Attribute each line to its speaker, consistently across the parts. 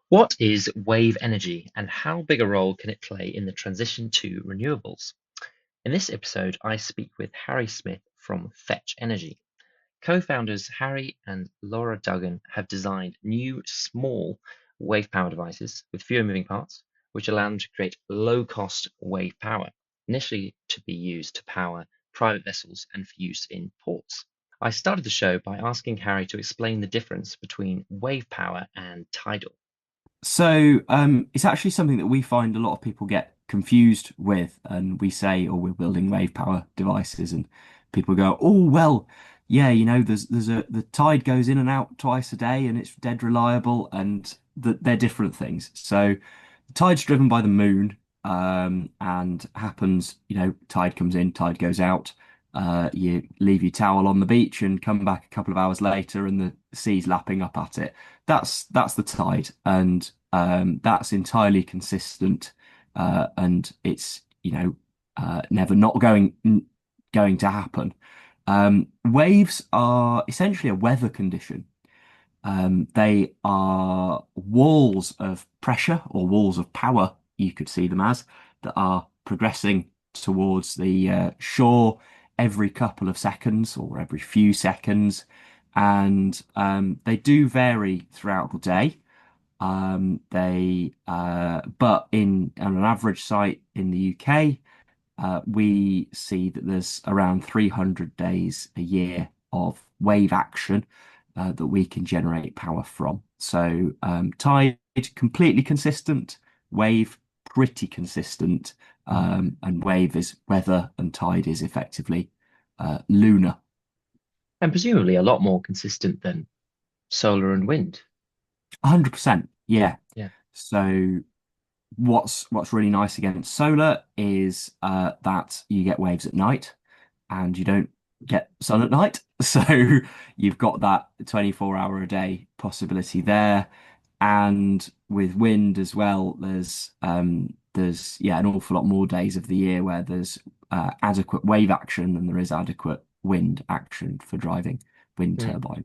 Speaker 1: What is wave energy and how big a role can it play in the transition to renewables? In this episode, I speak with Harry Smith from Fetch Energy. Co-founders Harry and Laura Duggan have designed new small wave power devices with fewer moving parts, which allow them to create low-cost wave power, initially to be used to power private vessels and for use in ports. I started the show by asking Harry to explain the difference between wave power and tidal.
Speaker 2: It's actually something that we find a lot of people get confused with, and we say, "Oh, we're building wave power devices," and people go, "Oh, well, yeah, the tide goes in and out twice a day, and it's dead reliable, and they're different things." So the tide's driven by the moon, and happens, tide comes in, tide goes out. You leave your towel on the beach and come back a couple of hours later, and the sea's lapping up at it. That's the tide, and that's entirely consistent, and it's never not going to happen. Waves are essentially a weather condition. They are walls of pressure or walls of power, you could see them as, that are progressing towards the shore every couple of seconds or every few seconds. And they do vary throughout the day. But in on an average site in the UK, we see that there's around 300 days a year of wave action that we can generate power from. So tide completely consistent, wave pretty consistent, and wave is weather and tide is effectively lunar.
Speaker 1: And presumably a lot more consistent than solar and wind.
Speaker 2: 100%, yeah.
Speaker 1: Yeah.
Speaker 2: So what's really nice against solar is that you get waves at night and you don't get sun at night. So you've got that 24-hour a day possibility there. And with wind as well, there's yeah, an awful lot more days of the year where there's adequate wave action than there is adequate wind action for driving wind
Speaker 1: Mm.
Speaker 2: turbine.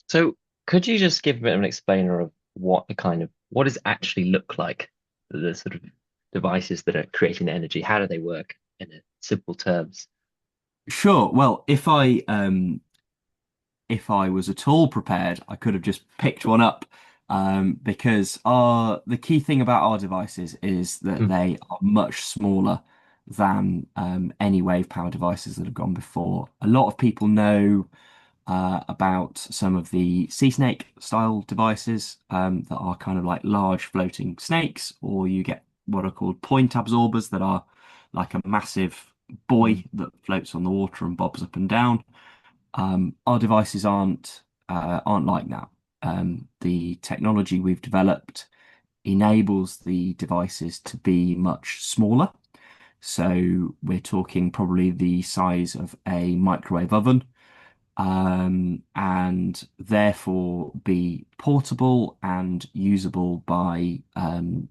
Speaker 1: So could you just give a bit of an explainer of what does it actually look like, the sort of devices that are creating the energy? How do they work in simple terms?
Speaker 2: Sure. Well, if I was at all prepared, I could have just picked one up, because the key thing about our devices is that
Speaker 1: Mm.
Speaker 2: they are much smaller than any wave power devices that have gone before. A lot of people know about some of the sea snake style devices that are kind of like large floating snakes, or you get what are called point absorbers that are like a massive
Speaker 1: Mm.
Speaker 2: buoy that floats on the water and bobs up and down. Our devices aren't like that. The technology we've developed enables the devices to be much smaller. So we're talking probably the size of a microwave oven, and therefore be portable and usable by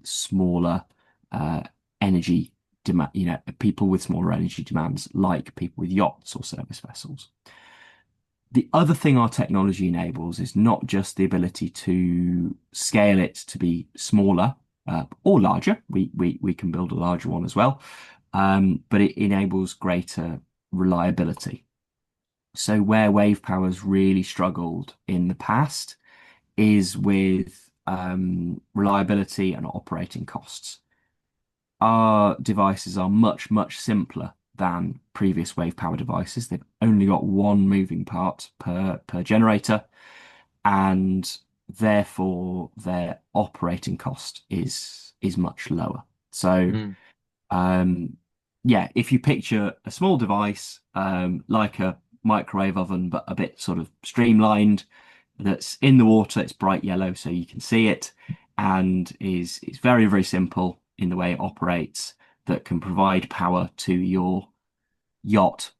Speaker 2: smaller uh, energy demand, people with smaller energy demands, like people with yachts or service vessels. The other thing our technology enables is not just the ability to scale it to be smaller or larger. We can build a larger one as well, but it enables greater reliability. So where wave power's really struggled in the past is with reliability and operating costs. Our devices are much, much simpler than previous wave power devices. They've only got one moving part per generator, and therefore their operating cost is much lower. So
Speaker 1: Mm.
Speaker 2: um, yeah, if you picture a small device like a microwave oven, but a bit sort of streamlined, that's in the water, it's bright yellow, so you can see it, and is very, very simple in the way it operates, that can provide power to your yacht,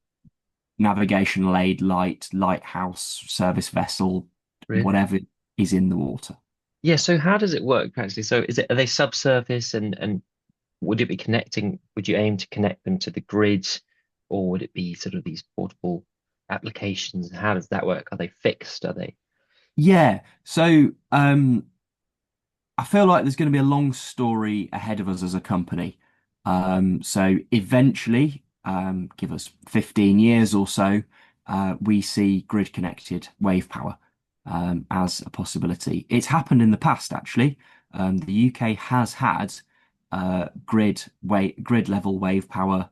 Speaker 2: navigational aid, lighthouse, service vessel,
Speaker 1: Really?
Speaker 2: whatever is in the water.
Speaker 1: Yeah, so how does it work practically? So are they subsurface and would you aim to connect them to the grid, or would it be sort of these portable applications? How does that work? Are they fixed? Are they?
Speaker 2: Yeah, so feel like there's going to be a long story ahead of us as a company. So eventually, give us 15 years or so, we see grid connected wave power as a possibility. It's happened in the past, actually. The UK has had grid level wave power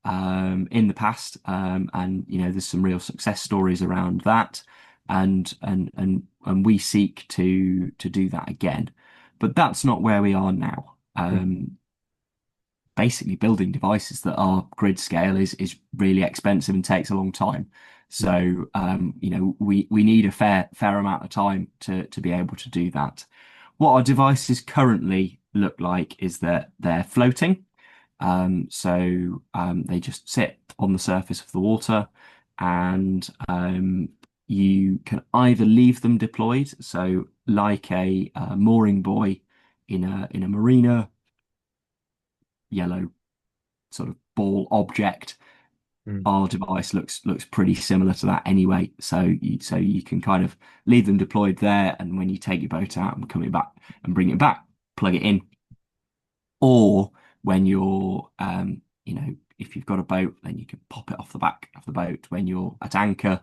Speaker 2: in the past, and there's some real success stories around that, and we seek to do that again. But that's not where we are now.
Speaker 1: Mm,
Speaker 2: Basically, building devices that are grid scale is really expensive and takes a long time.
Speaker 1: mm,
Speaker 2: So we need a fair amount of time to be able to do that. What our devices currently look like is that they're floating. They just sit on the surface of the water, and you can either leave them deployed, so like a mooring buoy in a marina, yellow sort of ball object.
Speaker 1: mm.
Speaker 2: Our device looks pretty similar to that anyway. So you can kind of leave them deployed there, and when you take your boat out and coming back and bring it back, plug it in. Or when you're, if you've got a boat, then you can pop it off the back of the boat when you're at anchor,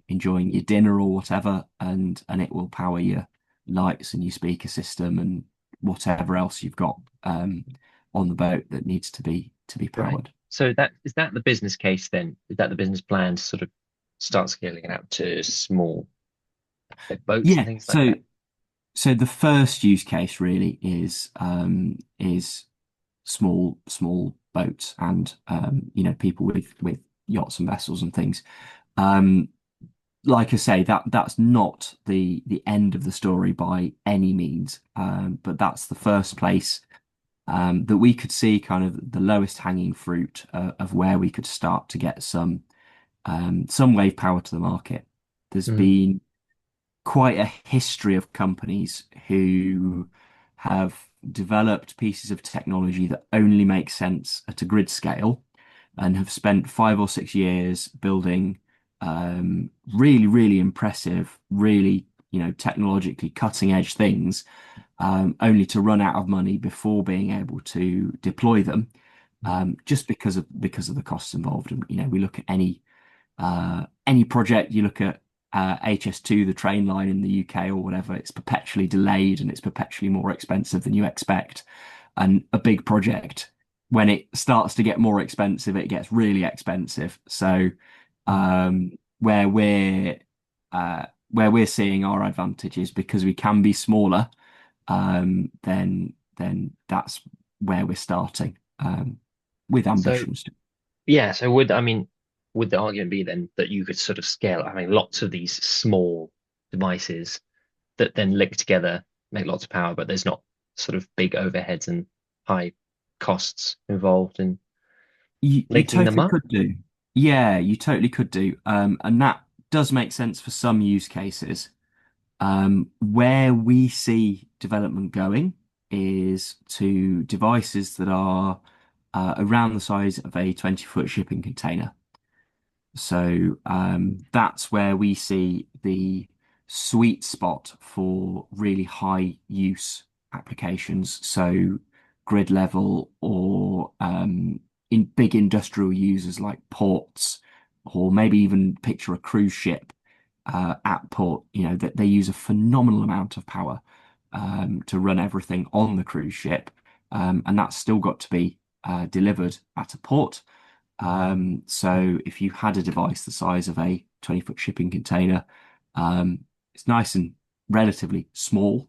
Speaker 2: enjoying your dinner or whatever, and it will power your lights and your speaker system and whatever else you've got on the boat that needs to be
Speaker 1: Right.
Speaker 2: powered.
Speaker 1: So that is that the business case then? Is that the business plan to sort of start scaling it out to small like boats and
Speaker 2: Yeah.
Speaker 1: things like
Speaker 2: So
Speaker 1: that?
Speaker 2: so the first use case really is small boats and people with yachts and vessels and things. Um, like I say, that's not the end of the story by any means, but that's the first place that we could see kind of the lowest hanging fruit of where we could start to get some wave power to the market. There's
Speaker 1: Mm,
Speaker 2: been quite a history of companies who have developed pieces of technology that only make sense at a grid scale and have spent 5 or 6 years building really impressive, really, technologically cutting edge things, only to run out of money before being able to deploy them,
Speaker 1: mm,
Speaker 2: just because of the costs involved. And we look at any project, you look at HS2, the train line in the UK or whatever, it's perpetually delayed and it's perpetually more expensive than you expect. And a big project, when it starts to get more expensive, it gets really expensive. So
Speaker 1: mm.
Speaker 2: um, where we're where we're seeing our advantages because we can be smaller, then that's where we're starting with
Speaker 1: So
Speaker 2: ambitions.
Speaker 1: yeah, so would the argument be then that you could sort of scale, I mean, lots of these small devices that then link together, make lots of power, but there's not sort of big overheads and high costs involved in
Speaker 2: You
Speaker 1: linking them
Speaker 2: totally
Speaker 1: up?
Speaker 2: could do. Yeah, you totally could do. And that does make sense for some use cases. Where we see development going is to devices that are around the size of a 20-foot shipping container. So that's where we see the sweet spot for really high use applications. So grid level or in big industrial users like ports, or maybe even picture a cruise ship at port. That they use a phenomenal amount of power to run everything on the cruise ship, and that's still got to be delivered at a port. So if you had a device the size of a 20-foot shipping container, it's nice and relatively small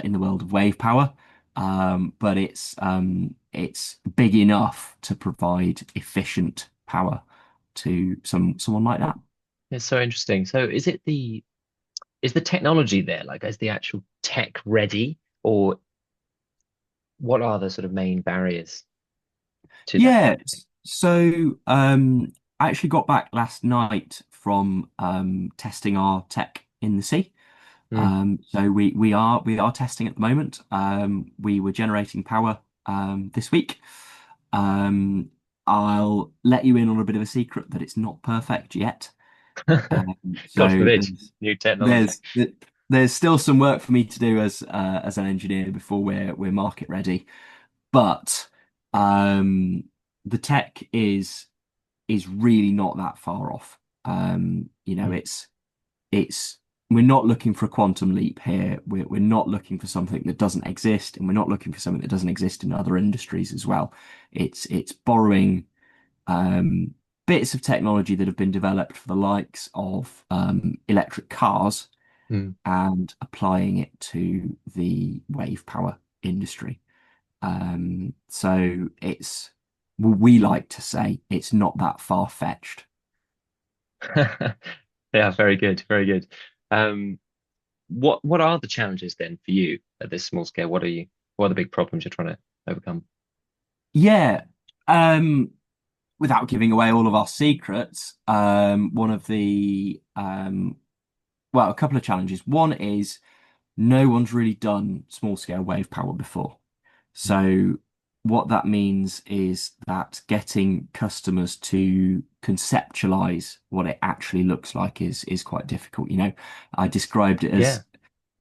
Speaker 2: in the world of wave power, but it's big enough to provide efficient power to someone like that.
Speaker 1: It's so interesting. So is the technology there? Like, is the actual tech ready, or what are the sort of main barriers to that
Speaker 2: Yeah.
Speaker 1: happening?
Speaker 2: I actually got back last night from testing our tech in the sea.
Speaker 1: Mm.
Speaker 2: So we are testing at the moment. We were generating power this week. Um, I'll let you in on a bit of a secret that it's not perfect yet. Um,
Speaker 1: God
Speaker 2: so
Speaker 1: forbid,
Speaker 2: there's
Speaker 1: new technology.
Speaker 2: there's there's still some work for me to do as an engineer before we're market ready. But um, the tech is really not that far off.
Speaker 1: Mm,
Speaker 2: It's we're not looking for a quantum leap here. We're not looking for something that doesn't exist, and we're not looking for something that doesn't exist in other industries as well. It's borrowing um, bits of technology that have been developed for the likes of electric cars
Speaker 1: mm.
Speaker 2: and applying it to the wave power industry. So well, we like to say it's not that far-fetched.
Speaker 1: Yeah, very good, very good. Um, what are the challenges then for you at this small scale? What are the big problems you're trying to overcome?
Speaker 2: Yeah. Um, Without giving away all of our secrets, one of the well, a couple of challenges. One is no one's really done small scale wave power before.
Speaker 1: Mm,
Speaker 2: So what that means is that getting customers to conceptualize what it actually looks like is quite difficult. I described it
Speaker 1: yeah,
Speaker 2: as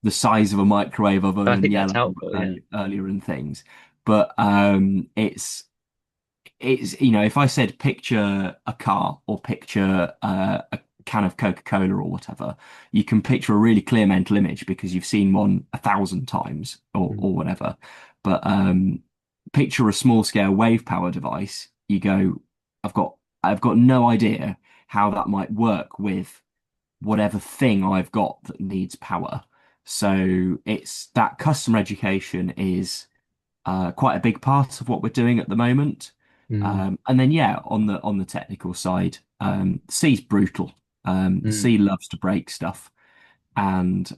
Speaker 2: the size of a microwave oven
Speaker 1: I
Speaker 2: and
Speaker 1: think that's
Speaker 2: yellow
Speaker 1: helpful. Yeah.
Speaker 2: earlier and things. But it's if I said picture a car or picture a can of Coca-Cola or whatever, you can picture a really clear mental image because you've seen one 1,000 times or
Speaker 1: Mm,
Speaker 2: or whatever. But picture a small scale wave power device, you go, I've got no idea how that might work with whatever thing I've got that needs power. So it's that customer education is quite a big part of what we're doing at the moment.
Speaker 1: mm,
Speaker 2: And then yeah, on the technical side, C's brutal.
Speaker 1: mm,
Speaker 2: C loves to break stuff, and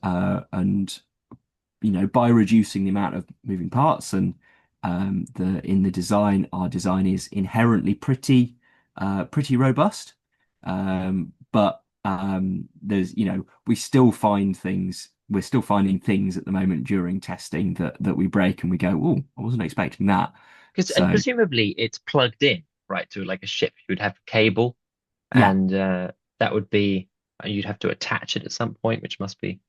Speaker 2: by reducing the amount of moving parts and the in the design, our design is inherently pretty robust. But we still find things. We're still finding things at the moment during testing that we break and we go, oh, I wasn't expecting that.
Speaker 1: because and
Speaker 2: So
Speaker 1: presumably it's plugged in, right, to like a ship. You would have a cable,
Speaker 2: yeah,
Speaker 1: and that would be you'd have to attach it at some point, which must be a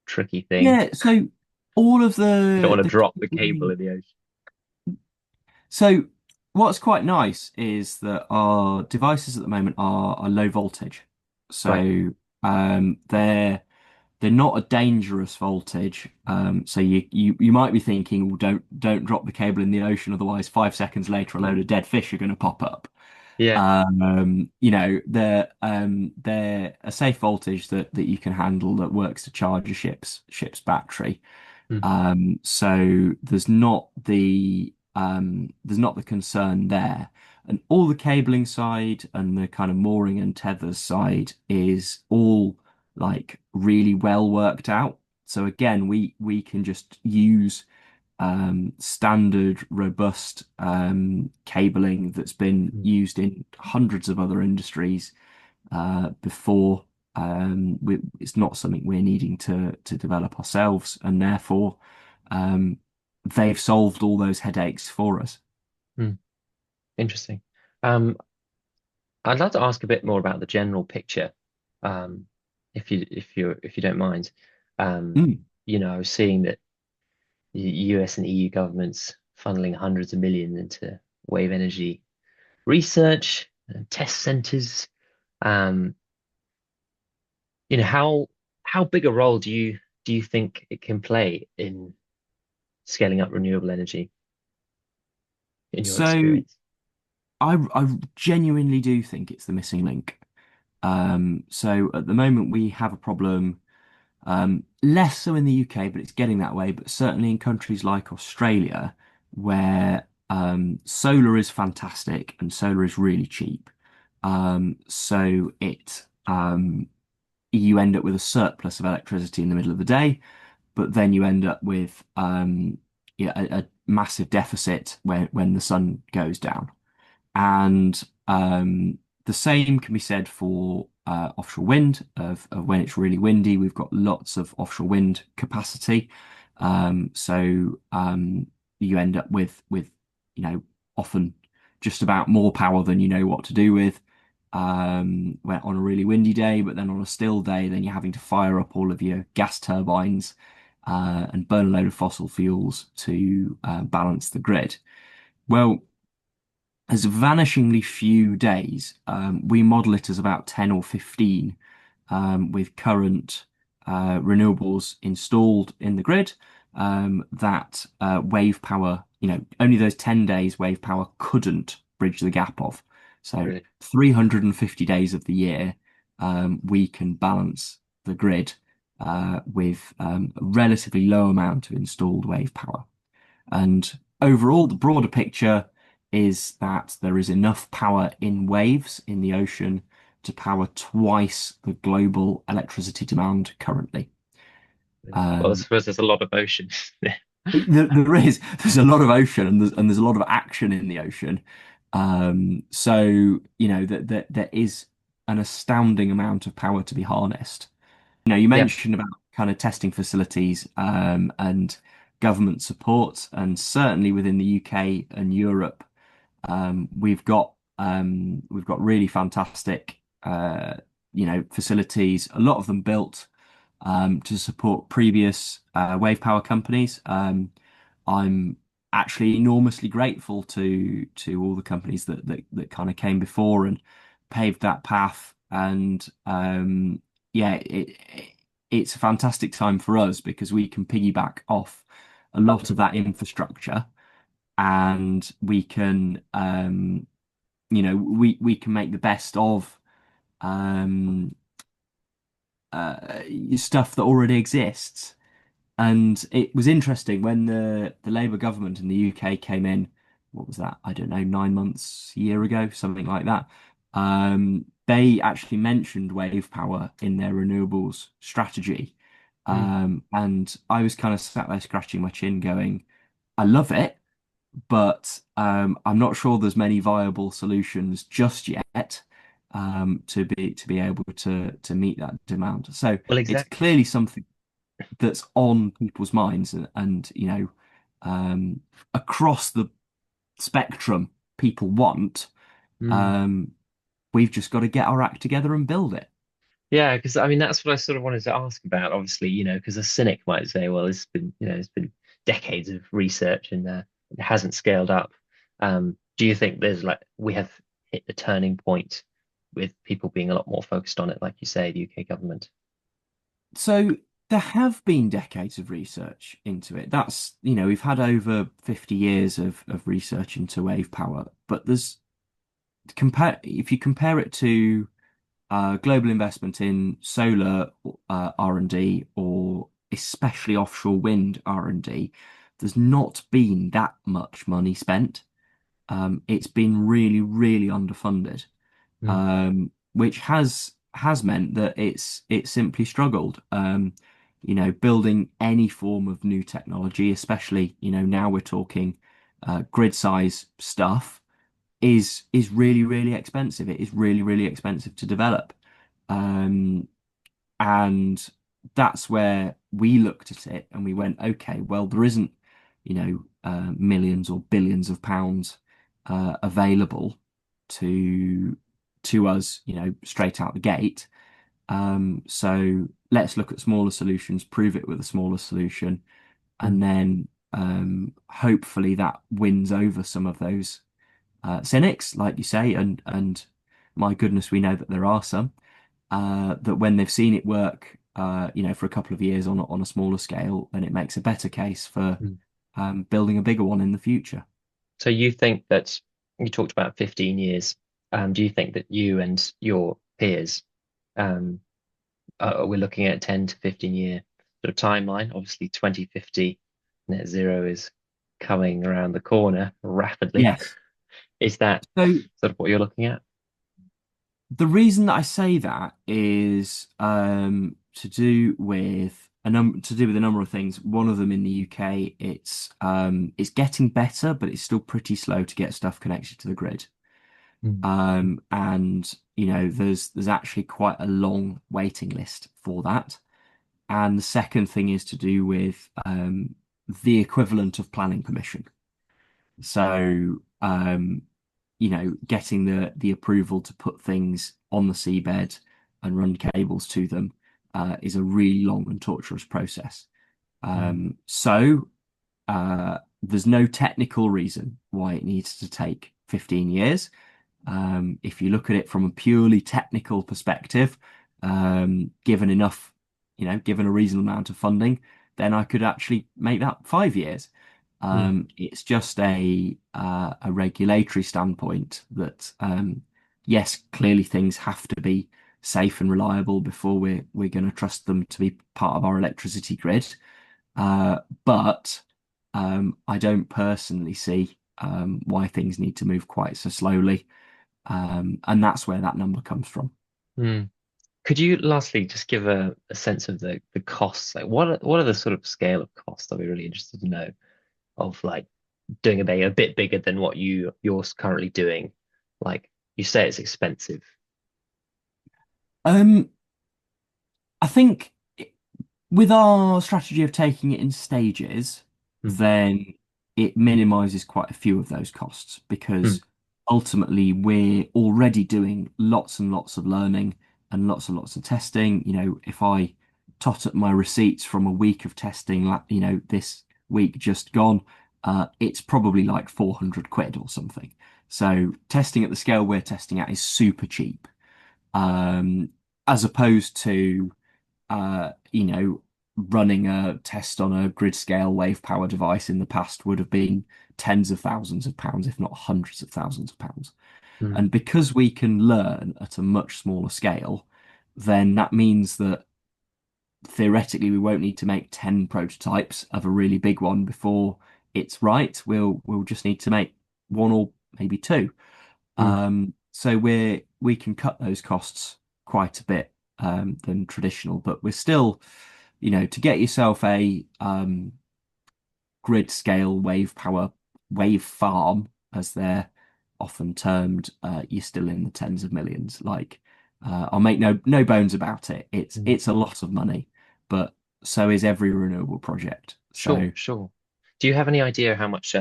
Speaker 1: tricky thing.
Speaker 2: yeah. So all of
Speaker 1: You don't
Speaker 2: the
Speaker 1: want to
Speaker 2: the
Speaker 1: drop the cable
Speaker 2: cabling.
Speaker 1: in the ocean,
Speaker 2: So what's quite nice is that our devices at the moment are low voltage.
Speaker 1: right?
Speaker 2: So they're not a dangerous voltage. So you might be thinking, well, don't drop the cable in the ocean, otherwise 5 seconds later a load of dead fish are going to pop up.
Speaker 1: Yeah.
Speaker 2: They're a safe voltage that you can handle that works to charge a ship's battery.
Speaker 1: Mm,
Speaker 2: So there's not the concern there. And all the cabling side and the kind of mooring and tethers side is all like really well worked out. So again, we can just use standard, robust cabling that's been
Speaker 1: mm,
Speaker 2: used in hundreds of other industries before. It's not something we're needing to develop ourselves, and therefore um, they've solved all those headaches for us.
Speaker 1: mm. Interesting. Um, I'd like to ask a bit more about the general picture, um, if you don't mind. Um,
Speaker 2: Mm.
Speaker 1: I was seeing that the US and EU governments funneling hundreds of millions into wave energy research and test centers. Um, how big a role do you think it can play in scaling up renewable energy in your
Speaker 2: So
Speaker 1: experience?
Speaker 2: I genuinely do think it's the missing link. So at the moment we have a problem. Less so in the UK, but it's getting that way. But certainly in countries like Australia, where solar is fantastic and solar is really cheap. So you end up with a surplus of electricity in the middle of the day, but then you end up with yeah, a massive deficit when the sun goes down. And the same can be said for offshore wind of when it's really windy. We've got lots of offshore wind capacity. So you end up with often just about more power than you know what to do with. went on a really windy day, but then on a still day, then you're having to fire up all of your gas turbines and burn a load of fossil fuels to balance the grid. Well, as vanishingly few days. We model it as about 10 or 15 with current renewables installed in the grid. That wave power, only those 10 days wave power couldn't bridge the gap of. So
Speaker 1: Really?
Speaker 2: 350 days of the year, we can balance the grid with a relatively low amount of installed wave power. And overall, the broader picture is that there is enough power in waves in the ocean to power twice the global electricity demand currently.
Speaker 1: Well, I
Speaker 2: Um,
Speaker 1: suppose there's a lot of ocean.
Speaker 2: there's a lot of ocean and there's a lot of action in the ocean. So, that there is an astounding amount of power to be harnessed. You
Speaker 1: Yeah.
Speaker 2: mentioned about kind of testing facilities and government support, and certainly within the UK and Europe, we've got really fantastic facilities. A lot of them built to support previous wave power companies. I'm actually enormously grateful to all the companies that kind of came before and paved that path. And yeah, it's a fantastic time for us because we can piggyback off a lot of that infrastructure, and we can we can make the best of um, stuff that already exists. And it was interesting when the Labour government in the UK came in, what was that? I don't know, 9 months, a year ago, something like that. They actually mentioned wave power in their renewables strategy.
Speaker 1: Mm.
Speaker 2: And I was kind of sat there scratching my chin going, I love it, but I'm not sure there's many viable solutions just yet to be able to meet that demand. So
Speaker 1: Well,
Speaker 2: it's
Speaker 1: exactly.
Speaker 2: clearly something that's on people's minds, and across the spectrum people want.
Speaker 1: Mm.
Speaker 2: Um, we've just got to get our act together and build it.
Speaker 1: Yeah, because I mean that's what I sort of wanted to ask about. Obviously, because a cynic might say, well, it's been decades of research and it hasn't scaled up. Do you think there's like we have hit the turning point with people being a lot more focused on it, like you say, the UK government?
Speaker 2: So there have been decades of research into it. We've had over 50 years of research into wave power, but if you compare it to global investment in solar R&D, or especially offshore wind R&D, there's not been that much money spent. It's been really, really underfunded,
Speaker 1: Mm.
Speaker 2: which has meant that it's simply struggled. Building any form of new technology, especially now we're talking grid size stuff, is really, really expensive. It is really, really expensive to develop. Um, and that's where we looked at it and we went, okay, well, there isn't, millions or billions of pounds available to us, straight out the gate. So let's look at smaller solutions, prove it with a smaller solution,
Speaker 1: Mm.
Speaker 2: and then hopefully that wins over some of those cynics, like you say, and my goodness, we know that there are some that when they've seen it work, for a couple of years on a smaller scale, then it makes a better case for
Speaker 1: Mm.
Speaker 2: building a bigger one in the future.
Speaker 1: So you think that you talked about 15 years. Do you think that you and your peers um, we're looking at 10 to 15 year sort of timeline? Obviously, 2050 net zero is coming around the corner rapidly.
Speaker 2: Yes.
Speaker 1: Is that
Speaker 2: So
Speaker 1: sort of what you're looking at?
Speaker 2: the reason that I say that is to do with a number of things. One of them in the UK, it's getting better, but it's still pretty slow to get stuff connected to the grid.
Speaker 1: Mm.
Speaker 2: And there's actually quite a long waiting list for that. And the second thing is to do with the equivalent of planning permission. So getting the approval to put things on the seabed and run cables to them is a really long and torturous process.
Speaker 1: Mm,
Speaker 2: There's no technical reason why it needs to take 15 years. If you look at it from a purely technical perspective, given enough, given a reasonable amount of funding, then I could actually make that 5 years.
Speaker 1: mm,
Speaker 2: It's just a regulatory standpoint that yes, clearly things have to be safe and reliable before we're going to trust them to be part of our electricity grid. But I don't personally see why things need to move quite so slowly. And that's where that number comes from.
Speaker 1: mm. Could you lastly just give a sense of the costs? Like what are the sort of scale of costs? I'd be really interested to know of like doing a bit bigger than what you're currently doing. Like you say it's expensive.
Speaker 2: Um, I think with our strategy of taking it in stages,
Speaker 1: Mm,
Speaker 2: then it minimizes quite a few of those costs
Speaker 1: mm,
Speaker 2: because ultimately we're already doing lots and lots of learning and lots of testing. If I tot up my receipts from a week of testing, this week just gone, it's probably like 400 quid or something. So testing at the scale we're testing at is super cheap, um, as opposed to running a test on a grid scale wave power device in the past would have been tens of thousands of pounds, if not hundreds of thousands of pounds.
Speaker 1: mm,
Speaker 2: And because we can learn at a much smaller scale, then that means that theoretically we won't need to make 10 prototypes of a really big one before it's right. We'll just need to make one or maybe two.
Speaker 1: mm.
Speaker 2: So we can cut those costs quite a bit than traditional, but we're still, to get yourself a grid scale wave power wave farm, as they're often termed, you're still in the tens of millions. Like, I'll make no bones about it. It's
Speaker 1: Mm.
Speaker 2: it's a lot of money, but so is every renewable project.
Speaker 1: Sure,
Speaker 2: So
Speaker 1: sure. Do you have any idea how much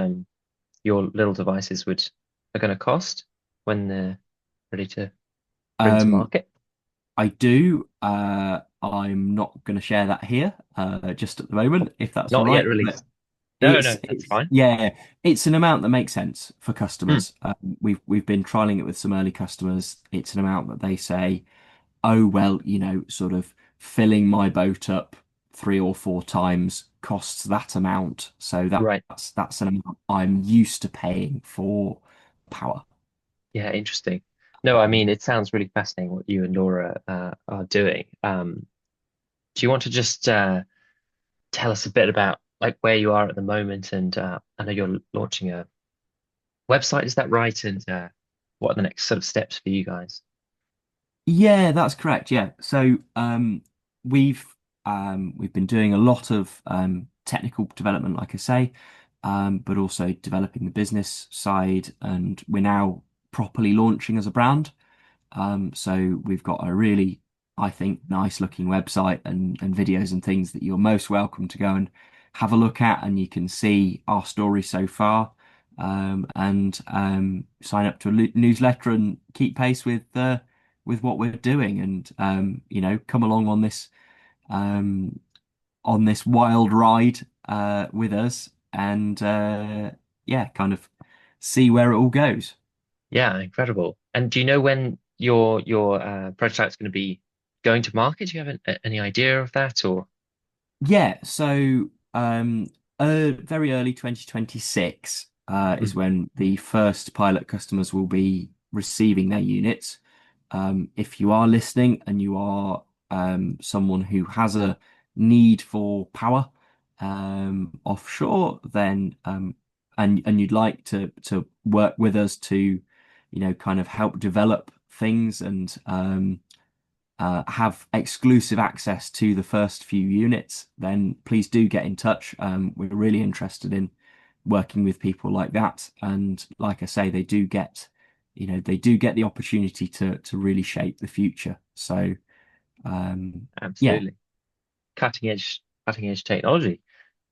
Speaker 1: your little devices would are going to cost when they're ready to bring to
Speaker 2: um,
Speaker 1: market?
Speaker 2: I do. I'm not going to share that here, just at the moment, if that's all
Speaker 1: Not yet
Speaker 2: right. But
Speaker 1: released. No,
Speaker 2: it's
Speaker 1: no, that's
Speaker 2: it's
Speaker 1: fine.
Speaker 2: yeah, it's an amount that makes sense for
Speaker 1: Hmm.
Speaker 2: customers. We've been trialing it with some early customers. It's an amount that they say, oh well, sort of filling my boat up 3 or 4 times costs that amount. So
Speaker 1: Right.
Speaker 2: that's an amount I'm used to paying for power.
Speaker 1: Yeah, interesting. No, I mean, it sounds really fascinating what you and Laura are doing. Do you want to just tell us a bit about like where you are at the moment? And I know you're launching a website, is that right? And what are the next sort of steps for you guys?
Speaker 2: Yeah, that's correct. Yeah. So we've we've been doing a lot of technical development, like I say, but also developing the business side, and we're now properly launching as a brand. So we've got a really, I think, nice looking website and videos and things that you're most welcome to go and have a look at, and you can see our story so far. And sign up to a newsletter and keep pace with what we're doing, and come along um, on this wild ride with us, and yeah, kind of see where it all goes.
Speaker 1: Yeah, incredible. And do you know when your prototype's going to be going to market? Do you have any idea of that or?
Speaker 2: Yeah, so very early 2026 is
Speaker 1: Mm,
Speaker 2: when the first pilot customers will be receiving their units. If you are listening and you are someone who has a need for power offshore, then and you'd like to work with us to, kind of help develop things and have exclusive access to the first few units, then please do get in touch. We're really interested in working with people like that. And like I say, they do get the opportunity to really shape the future. So yeah,
Speaker 1: absolutely. Cutting edge technology.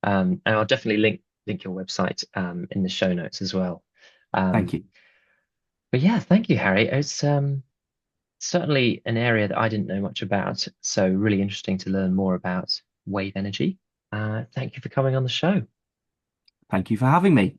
Speaker 1: And I'll definitely link your website in the show notes as well.
Speaker 2: thank
Speaker 1: Um,
Speaker 2: you.
Speaker 1: But yeah, thank you, Harry. It's certainly an area that I didn't know much about, so really interesting to learn more about wave energy. Thank you for coming on the show.
Speaker 2: Thank you for having me.